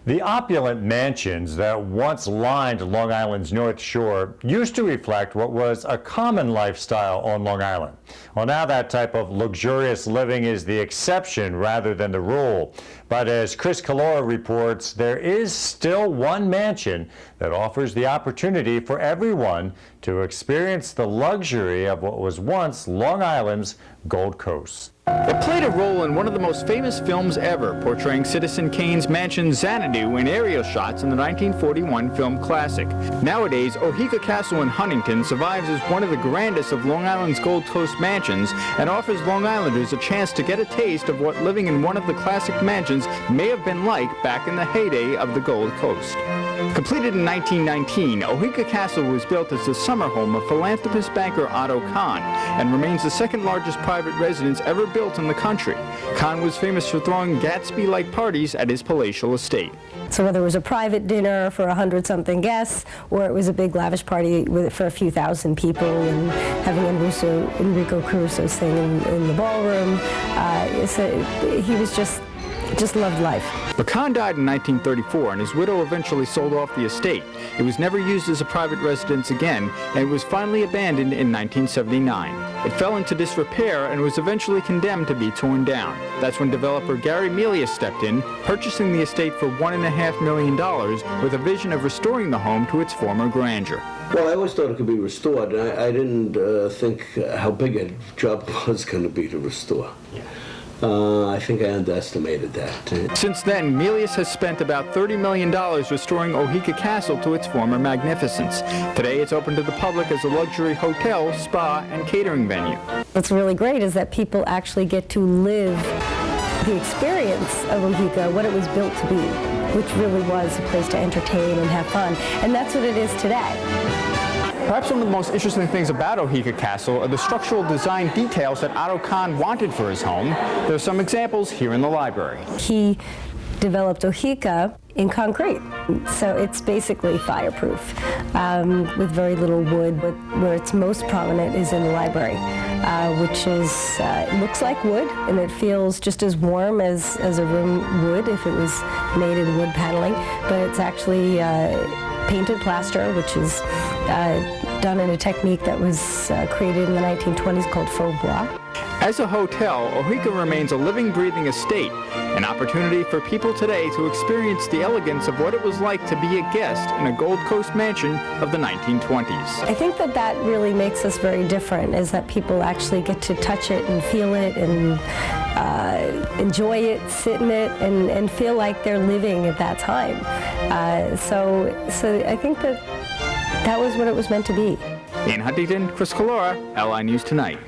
The opulent mansions that once lined Long Island's North Shore used to reflect what was a common lifestyle on Long Island. Well, now that type of luxurious living is the exception rather than the rule. But as Chris Collora reports, there is still one mansion that offers the opportunity for everyone to experience the luxury of what was once Long Island's Gold Coast. It played a role in one of the most famous films ever, portraying Citizen Kane's mansion Xanadu in aerial shots in the 1941 film classic. Nowadays, Oheka Castle in Huntington survives as one of the grandest of Long Island's Gold Coast mansions and offers Long Islanders a chance to get a taste of what living in one of the classic mansions may have been like back in the heyday of the Gold Coast. Completed in 1919, Oheka Castle was built as the summer home of philanthropist banker Otto Kahn and remains the second largest private residence ever built in the country. Kahn was famous for throwing Gatsby-like parties at his palatial estate. So whether it was a private dinner for 100-something guests, or it was a big lavish party for a few thousand people, and having Enrico Caruso sing in the ballroom, he was just loved life. But Kahn died in 1934, and his widow eventually sold off the estate. It was never used as a private residence again, and it was finally abandoned in 1979. It fell into disrepair and was eventually condemned to be torn down. That's when developer Gary Melius stepped in, purchasing the estate for $1.5 million with a vision of restoring the home to its former grandeur. Well, I always thought it could be restored. I didn't think how big a job it was going to be to restore. I think I underestimated that. Since then, Melius has spent about $30 million restoring Oheka Castle to its former magnificence. Today, it's open to the public as a luxury hotel, spa, and catering venue. What's really great is that people actually get to live the experience of Oheka, what it was built to be, which really was a place to entertain and have fun. And that's what it is today. Perhaps one of the most interesting things about Oheka Castle are the structural design details that Otto Kahn wanted for his home. There are some examples here in the library. He developed Oheka in concrete, so it's basically fireproof, with very little wood, but where it's most prominent is in the library, which is, it looks like wood, and it feels just as warm as a room would if it was made in wood paneling, but it's actually painted plaster, which is done in a technique that was created in the 1920s called faux bois. As a hotel, Oheka remains a living, breathing estate, an opportunity for people today to experience the elegance of what it was like to be a guest in a Gold Coast mansion of the 1920s. I think that really makes us very different, is that people actually get to touch it and feel it and enjoy it, sit in it, and feel like they're living at that time. So I think that was what it was meant to be. In Huntington, Chris Collora, LI News Tonight.